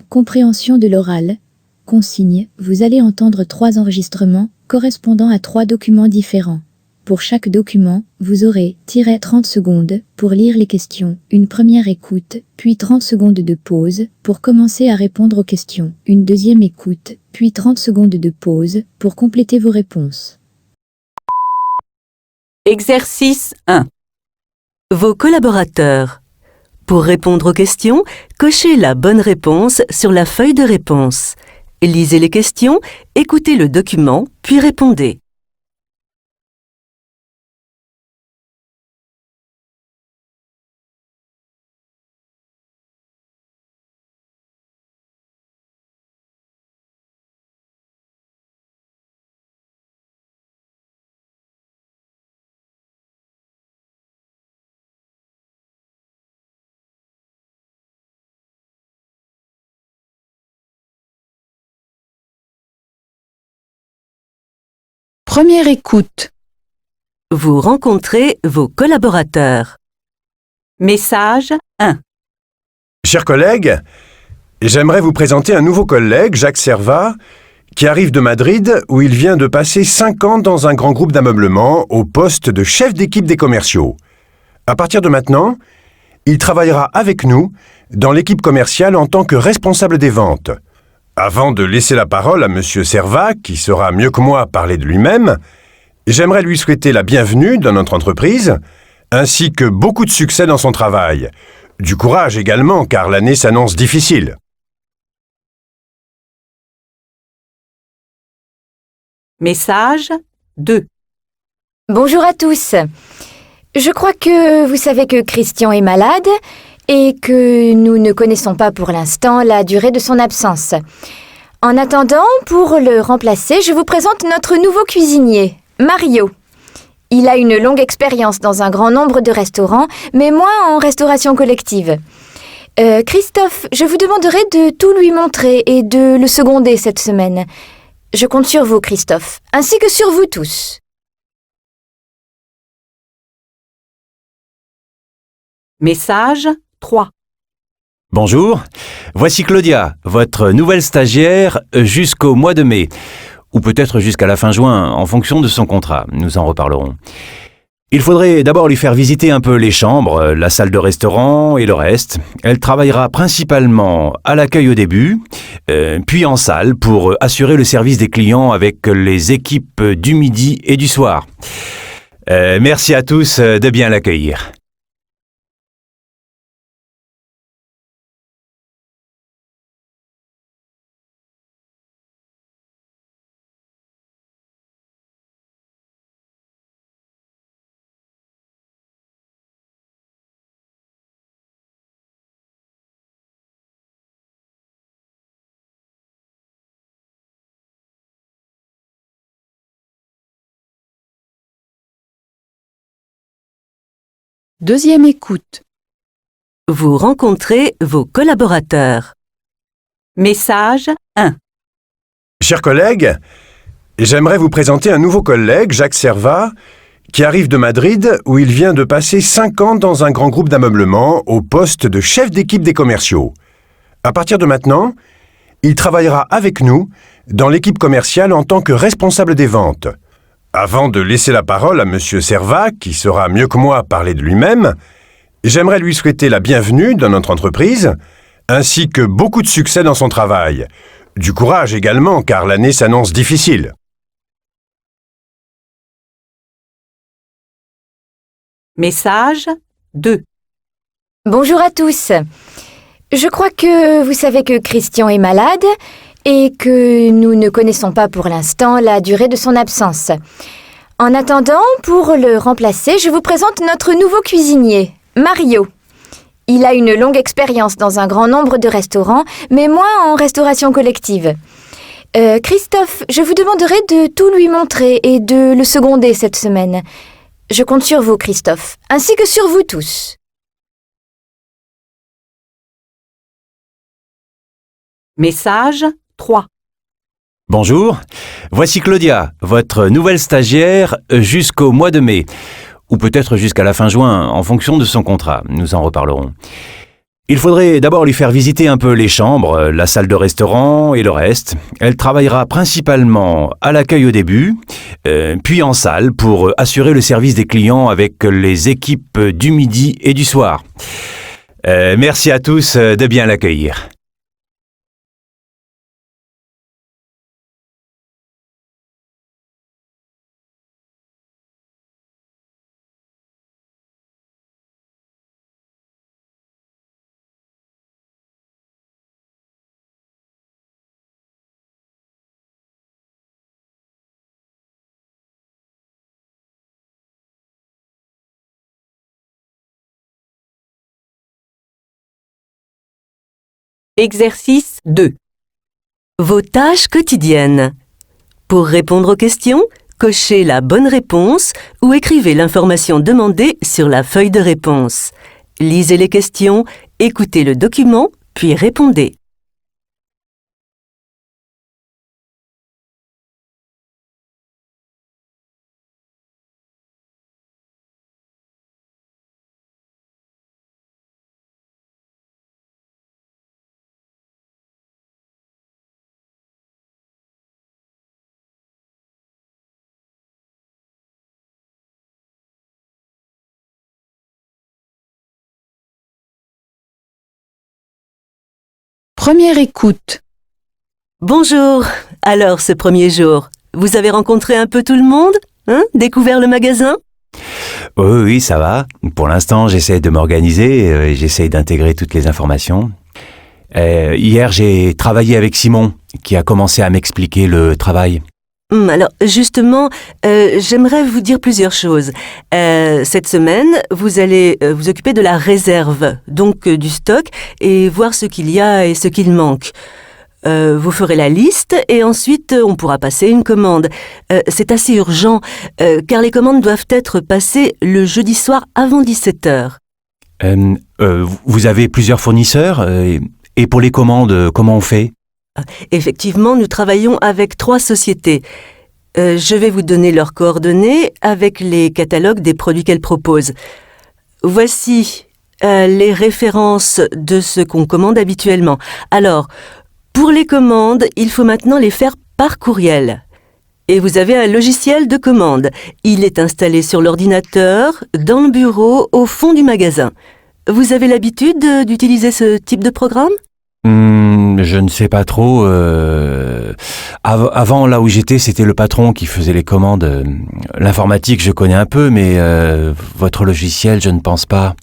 Compréhension de l'oral. Consigne, vous allez entendre 3 enregistrements correspondant à 3 documents différents. Pour chaque document, vous aurez - 30 secondes pour lire les questions, une première écoute, puis 30 secondes de pause pour commencer à répondre aux questions, une deuxième écoute, puis 30 secondes de pause pour compléter vos réponses. Exercice 1. Vos collaborateurs. Pour répondre aux questions, cochez la bonne réponse sur la feuille de réponse. Lisez les questions, écoutez le document, puis répondez. Première écoute. Vous rencontrez vos collaborateurs. Message 1. Chers collègues, j'aimerais vous présenter un nouveau collègue, Jacques Servat, qui arrive de Madrid où il vient de passer 5 ans dans un grand groupe d'ameublement au poste de chef d'équipe des commerciaux. À partir de maintenant, il travaillera avec nous dans l'équipe commerciale en tant que responsable des ventes. Avant de laisser la parole à M. Servat, qui saura mieux que moi parler de lui-même, j'aimerais lui souhaiter la bienvenue dans notre entreprise, ainsi que beaucoup de succès dans son travail. Du courage également, car l'année s'annonce difficile. Message 2. Bonjour à tous. Je crois que vous savez que Christian est malade et que nous ne connaissons pas pour l'instant la durée de son absence. En attendant, pour le remplacer, je vous présente notre nouveau cuisinier, Mario. Il a une longue expérience dans un grand nombre de restaurants, mais moins en restauration collective. Christophe, je vous demanderai de tout lui montrer et de le seconder cette semaine. Je compte sur vous, Christophe, ainsi que sur vous tous. Message 3. Bonjour, voici Claudia, votre nouvelle stagiaire jusqu'au mois de mai, ou peut-être jusqu'à la fin juin, en fonction de son contrat. Nous en reparlerons. Il faudrait d'abord lui faire visiter un peu les chambres, la salle de restaurant et le reste. Elle travaillera principalement à l'accueil au début, puis en salle pour assurer le service des clients avec les équipes du midi et du soir. Merci à tous de bien l'accueillir. Deuxième écoute. Vous rencontrez vos collaborateurs. Message 1. Chers collègues, j'aimerais vous présenter un nouveau collègue, Jacques Servat, qui arrive de Madrid où il vient de passer 5 ans dans un grand groupe d'ameublement au poste de chef d'équipe des commerciaux. À partir de maintenant, il travaillera avec nous dans l'équipe commerciale en tant que responsable des ventes. Avant de laisser la parole à M. Servat, qui saura mieux que moi parler de lui-même, j'aimerais lui souhaiter la bienvenue dans notre entreprise, ainsi que beaucoup de succès dans son travail. Du courage également, car l'année s'annonce difficile. Message 2. Bonjour à tous. Je crois que vous savez que Christian est malade et que nous ne connaissons pas pour l'instant la durée de son absence. En attendant, pour le remplacer, je vous présente notre nouveau cuisinier, Mario. Il a une longue expérience dans un grand nombre de restaurants, mais moins en restauration collective. Christophe, je vous demanderai de tout lui montrer et de le seconder cette semaine. Je compte sur vous, Christophe, ainsi que sur vous tous. Message 3. Bonjour, voici Claudia, votre nouvelle stagiaire jusqu'au mois de mai, ou peut-être jusqu'à la fin juin, en fonction de son contrat. Nous en reparlerons. Il faudrait d'abord lui faire visiter un peu les chambres, la salle de restaurant et le reste. Elle travaillera principalement à l'accueil au début, puis en salle pour assurer le service des clients avec les équipes du midi et du soir. Merci à tous de bien l'accueillir. Exercice 2. Vos tâches quotidiennes. Pour répondre aux questions, cochez la bonne réponse ou écrivez l'information demandée sur la feuille de réponse. Lisez les questions, écoutez le document, puis répondez. Première écoute. Bonjour. Alors, ce premier jour, vous avez rencontré un peu tout le monde? Découvert le magasin? Oui, ça va. Pour l'instant, j'essaie de m'organiser et j'essaie d'intégrer toutes les informations. Hier, j'ai travaillé avec Simon, qui a commencé à m'expliquer le travail. Alors, justement, j'aimerais vous dire plusieurs choses. Cette semaine, vous allez vous occuper de la réserve, donc du stock, et voir ce qu'il y a et ce qu'il manque. Vous ferez la liste et ensuite on pourra passer une commande. C'est assez urgent, car les commandes doivent être passées le jeudi soir avant 17h. Vous avez plusieurs fournisseurs et pour les commandes, comment on fait? Effectivement, nous travaillons avec 3 sociétés. Je vais vous donner leurs coordonnées avec les catalogues des produits qu'elles proposent. Voici les références de ce qu'on commande habituellement. Alors, pour les commandes, il faut maintenant les faire par courriel. Et vous avez un logiciel de commande. Il est installé sur l'ordinateur, dans le bureau, au fond du magasin. Vous avez l'habitude d'utiliser ce type de programme ? Je ne sais pas trop. Avant, là où j'étais, c'était le patron qui faisait les commandes. L'informatique, je connais un peu, mais votre logiciel, je ne pense pas.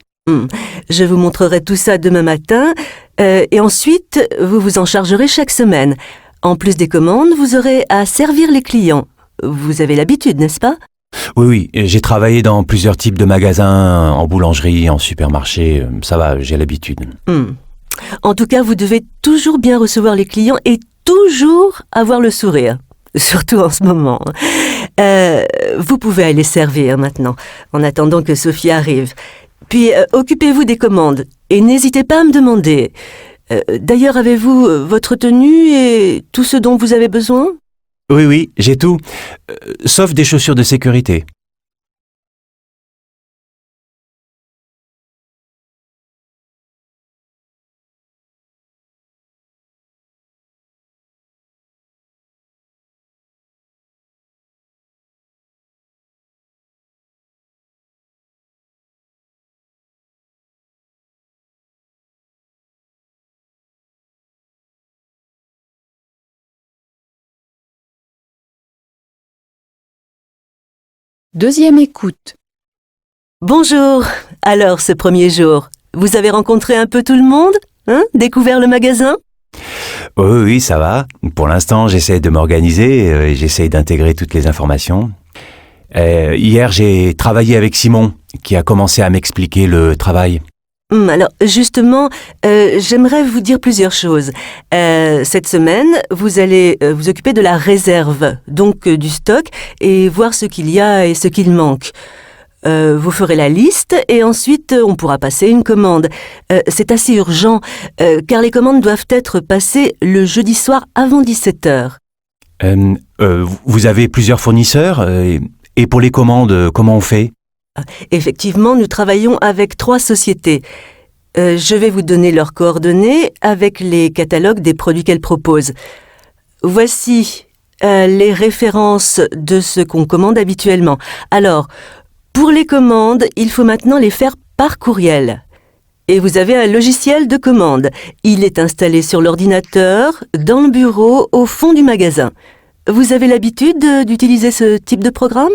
Je vous montrerai tout ça demain matin. Et ensuite, vous vous en chargerez chaque semaine. En plus des commandes, vous aurez à servir les clients. Vous avez l'habitude, n'est-ce pas ? Oui, j'ai travaillé dans plusieurs types de magasins, en boulangerie, en supermarché. Ça va, j'ai l'habitude. En tout cas, vous devez toujours bien recevoir les clients et toujours avoir le sourire. Surtout en ce moment. Vous pouvez aller servir maintenant, en attendant que Sophie arrive. Puis, occupez-vous des commandes et n'hésitez pas à me demander. D'ailleurs, avez-vous votre tenue et tout ce dont vous avez besoin ? Oui, j'ai tout. Sauf des chaussures de sécurité. Deuxième écoute. Bonjour. Alors, ce premier jour, vous avez rencontré un peu tout le monde ? Découvert le magasin ? Oui, ça va. Pour l'instant, j'essaie de m'organiser et j'essaie d'intégrer toutes les informations. Hier, j'ai travaillé avec Simon, qui a commencé à m'expliquer le travail. Alors, justement, j'aimerais vous dire plusieurs choses. Cette semaine, vous allez vous occuper de la réserve, donc du stock, et voir ce qu'il y a et ce qu'il manque. Vous ferez la liste et ensuite on pourra passer une commande. C'est assez urgent, car les commandes doivent être passées le jeudi soir avant 17h. Vous avez plusieurs fournisseurs et pour les commandes, comment on fait ? Effectivement, nous travaillons avec 3 sociétés. Je vais vous donner leurs coordonnées avec les catalogues des produits qu'elles proposent. Voici les références de ce qu'on commande habituellement. Alors, pour les commandes, il faut maintenant les faire par courriel. Et vous avez un logiciel de commande. Il est installé sur l'ordinateur, dans le bureau, au fond du magasin. Vous avez l'habitude d'utiliser ce type de programme ?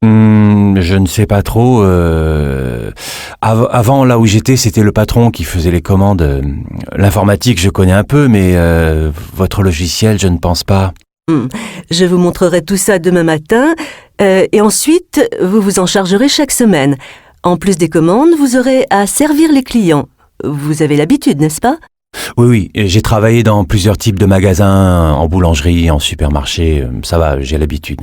Je ne sais pas trop. Avant, là où j'étais, c'était le patron qui faisait les commandes. L'informatique, je connais un peu, mais votre logiciel, je ne pense pas. Je vous montrerai tout ça demain matin. Et ensuite, vous vous en chargerez chaque semaine. En plus des commandes, vous aurez à servir les clients. Vous avez l'habitude, n'est-ce pas ? Oui, j'ai travaillé dans plusieurs types de magasins, en boulangerie, en supermarché. Ça va, j'ai l'habitude.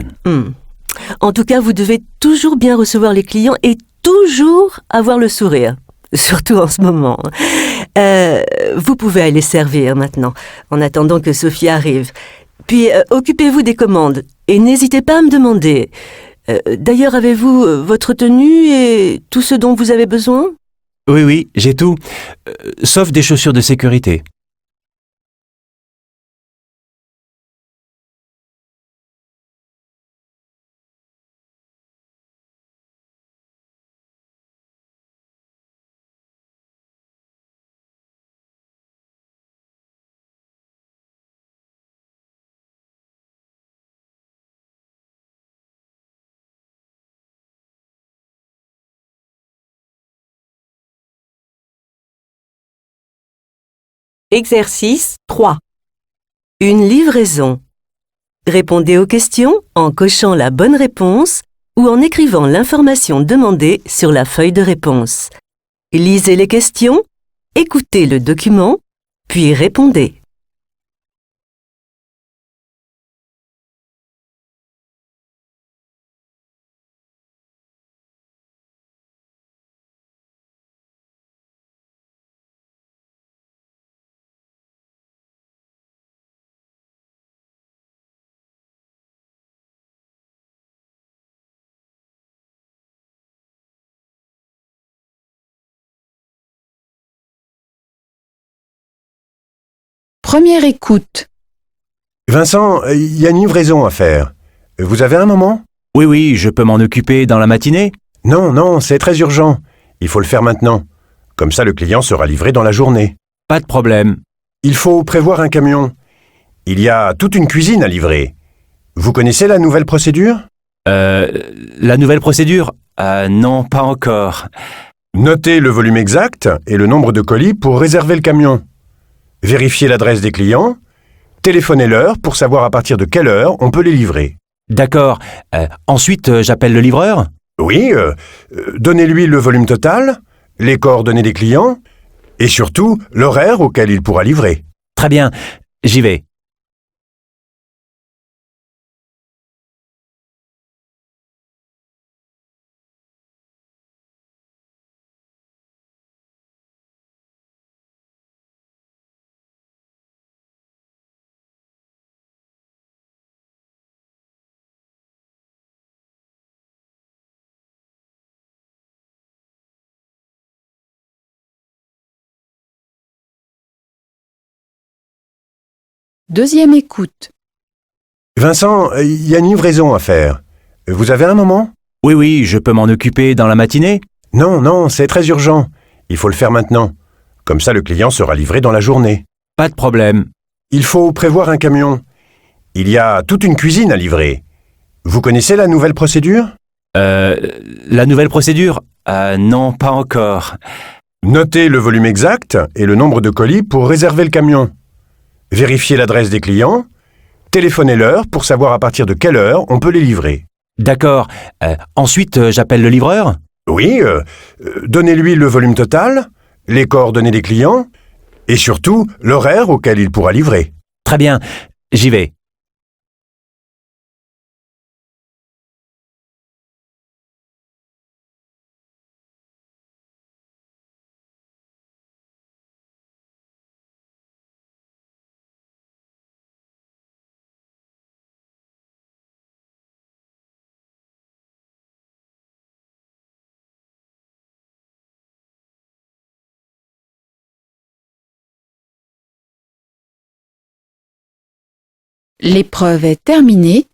En tout cas, vous devez toujours bien recevoir les clients et toujours avoir le sourire. Surtout en ce moment. Vous pouvez aller servir maintenant, en attendant que Sophie arrive. Puis, occupez-vous des commandes et n'hésitez pas à me demander. D'ailleurs, avez-vous votre tenue et tout ce dont vous avez besoin ? Oui, j'ai tout. Sauf des chaussures de sécurité. Exercice 3. Une livraison. Répondez aux questions en cochant la bonne réponse ou en écrivant l'information demandée sur la feuille de réponse. Lisez les questions, écoutez le document, puis répondez. Première écoute. Vincent, il y a une livraison à faire. Vous avez un moment ? Oui, je peux m'en occuper dans la matinée ? Non, c'est très urgent. Il faut le faire maintenant. Comme ça, le client sera livré dans la journée. Pas de problème. Il faut prévoir un camion. Il y a toute une cuisine à livrer. Vous connaissez la nouvelle procédure ? La nouvelle procédure ? Non, pas encore. Notez le volume exact et le nombre de colis pour réserver le camion. Vérifiez l'adresse des clients. Téléphonez-leur pour savoir à partir de quelle heure on peut les livrer. D'accord. Ensuite, j'appelle le livreur ? Oui, donnez-lui le volume total, les coordonnées des clients et surtout l'horaire auquel il pourra livrer. Très bien, j'y vais. Deuxième écoute. Vincent, il y a une livraison à faire. Vous avez un moment ? Oui, je peux m'en occuper dans la matinée ? Non, c'est très urgent. Il faut le faire maintenant. Comme ça, le client sera livré dans la journée. Pas de problème. Il faut prévoir un camion. Il y a toute une cuisine à livrer. Vous connaissez la nouvelle procédure ? La nouvelle procédure ? Non, pas encore. Notez le volume exact et le nombre de colis pour réserver le camion. Vérifiez l'adresse des clients. Téléphonez-leur pour savoir à partir de quelle heure on peut les livrer. D'accord. Ensuite, j'appelle le livreur ? Oui, donnez-lui le volume total, les coordonnées des clients et surtout l'horaire auquel il pourra livrer. Très bien, j'y vais. L'épreuve est terminée.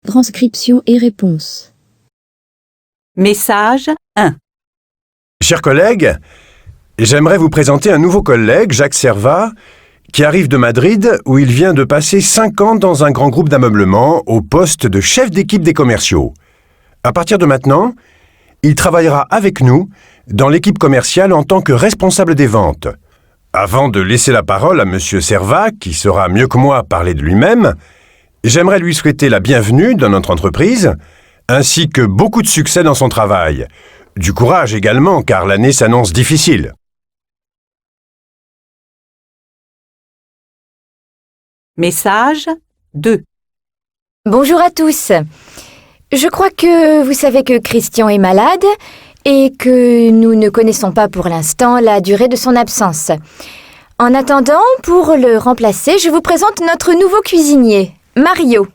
Transcription et réponse. Message 1. Chers collègues, j'aimerais vous présenter un nouveau collègue, Jacques Servat, qui arrive de Madrid où il vient de passer 5 ans dans un grand groupe d'ameublement au poste de chef d'équipe des commerciaux. À partir de maintenant, il travaillera avec nous dans l'équipe commerciale en tant que responsable des ventes. Avant de laisser la parole à Monsieur Servat, qui saura mieux que moi parler de lui-même, j'aimerais lui souhaiter la bienvenue dans notre entreprise, ainsi que beaucoup de succès dans son travail. Du courage également, car l'année s'annonce difficile. Message 2. Bonjour à tous. Je crois que vous savez que Christian est malade et que nous ne connaissons pas pour l'instant la durée de son absence. En attendant, pour le remplacer, je vous présente notre nouveau cuisinier, Mario.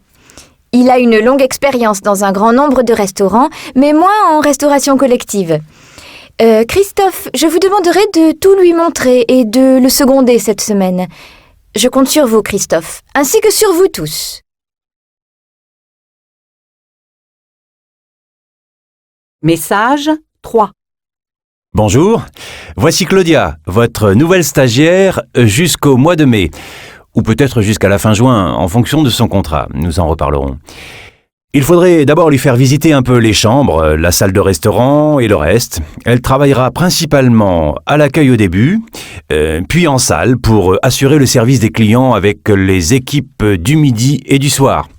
Il a une longue expérience dans un grand nombre de restaurants, mais moins en restauration collective. Christophe, je vous demanderai de tout lui montrer et de le seconder cette semaine. Je compte sur vous, Christophe, ainsi que sur vous tous. Message 3. Bonjour, voici Claudia, votre nouvelle stagiaire jusqu'au mois de mai, ou peut-être jusqu'à la fin juin, en fonction de son contrat. Nous en reparlerons. Il faudrait d'abord lui faire visiter un peu les chambres, la salle de restaurant et le reste. Elle travaillera principalement à l'accueil au début, puis en salle pour assurer le service des clients avec les équipes du midi et du soir.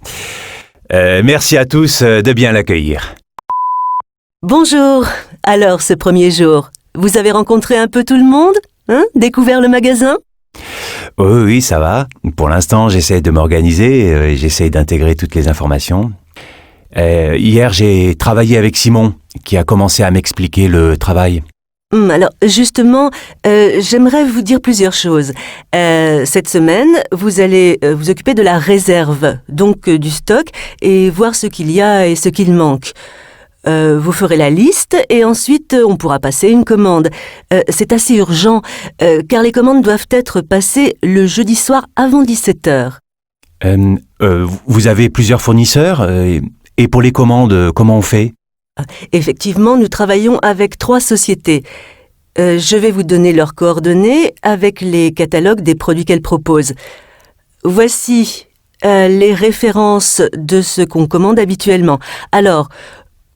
Merci à tous de bien l'accueillir. Bonjour. Alors, ce premier jour, vous avez rencontré un peu tout le monde? Découvert le magasin? Oui, ça va. Pour l'instant, j'essaie de m'organiser et j'essaie d'intégrer toutes les informations. Hier, j'ai travaillé avec Simon, qui a commencé à m'expliquer le travail. Alors, justement, j'aimerais vous dire plusieurs choses. Cette semaine, vous allez vous occuper de la réserve, donc du stock, et voir ce qu'il y a et ce qu'il manque. Vous ferez la liste et ensuite on pourra passer une commande. C'est assez urgent, car les commandes doivent être passées le jeudi soir avant 17h. Vous avez plusieurs fournisseurs et pour les commandes, comment on fait? Effectivement, nous travaillons avec 3 sociétés. Je vais vous donner leurs coordonnées avec les catalogues des produits qu'elles proposent. Voici les références de ce qu'on commande habituellement. Alors,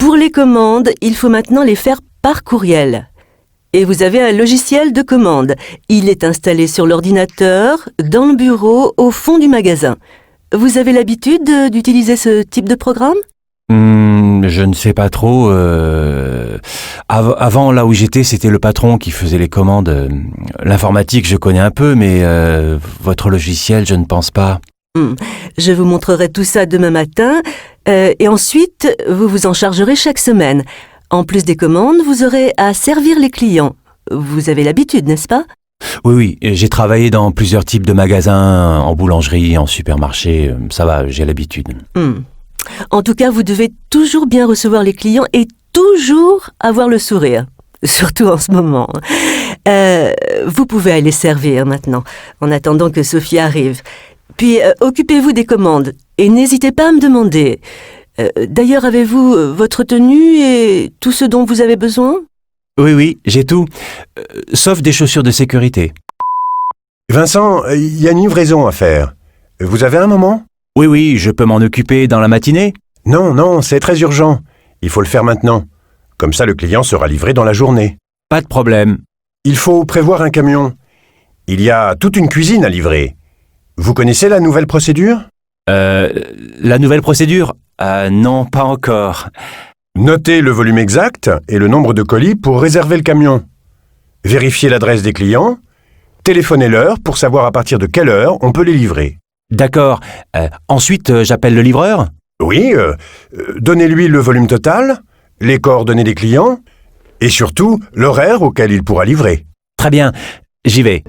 pour les commandes, il faut maintenant les faire par courriel. Et vous avez un logiciel de commande. Il est installé sur l'ordinateur, dans le bureau, au fond du magasin. Vous avez l'habitude d'utiliser ce type de programme? Je ne sais pas trop. Avant, là où j'étais, c'était le patron qui faisait les commandes. L'informatique, je connais un peu, mais votre logiciel, je ne pense pas. Je vous montrerai tout ça demain matin. Et ensuite, vous vous en chargerez chaque semaine. En plus des commandes, vous aurez à servir les clients. Vous avez l'habitude, n'est-ce pas? Oui, j'ai travaillé dans plusieurs types de magasins, en boulangerie, en supermarché. Ça va, j'ai l'habitude. En tout cas, vous devez toujours bien recevoir les clients et toujours avoir le sourire. Surtout en ce moment. Vous pouvez aller servir maintenant, en attendant que Sophie arrive. Puis, occupez-vous des commandes et n'hésitez pas à me demander. D'ailleurs, avez-vous votre tenue et tout ce dont vous avez besoin? Oui, j'ai tout. Sauf des chaussures de sécurité. Vincent, il y a une livraison à faire. Vous avez un moment? Oui, je peux m'en occuper dans la matinée? Non, c'est très urgent. Il faut le faire maintenant. Comme ça, le client sera livré dans la journée. Pas de problème. Il faut prévoir un camion. Il y a toute une cuisine à livrer. Vous connaissez la nouvelle procédure? La nouvelle procédure? Non, pas encore. Notez le volume exact et le nombre de colis pour réserver le camion. Vérifiez l'adresse des clients. Téléphonez-leur pour savoir à partir de quelle heure on peut les livrer. D'accord. Ensuite, j'appelle le livreur? Oui, donnez-lui le volume total, les coordonnées des clients et surtout l'horaire auquel il pourra livrer. Très bien, j'y vais.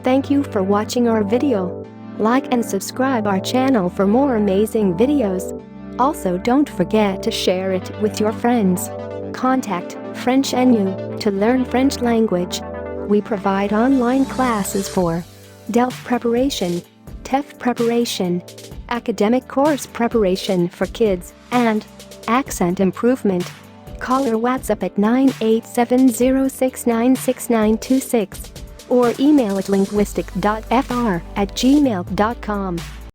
Thank you for watching our video. Like and subscribe our channel for more amazing videos. Also, don't forget to share it with your friends. Contact French NU to learn French language. We provide online classes for DELF preparation, TEF preparation, academic course preparation for kids, and accent improvement. Call or WhatsApp at 98706966926 or email at linguistic.fr@gmail.com.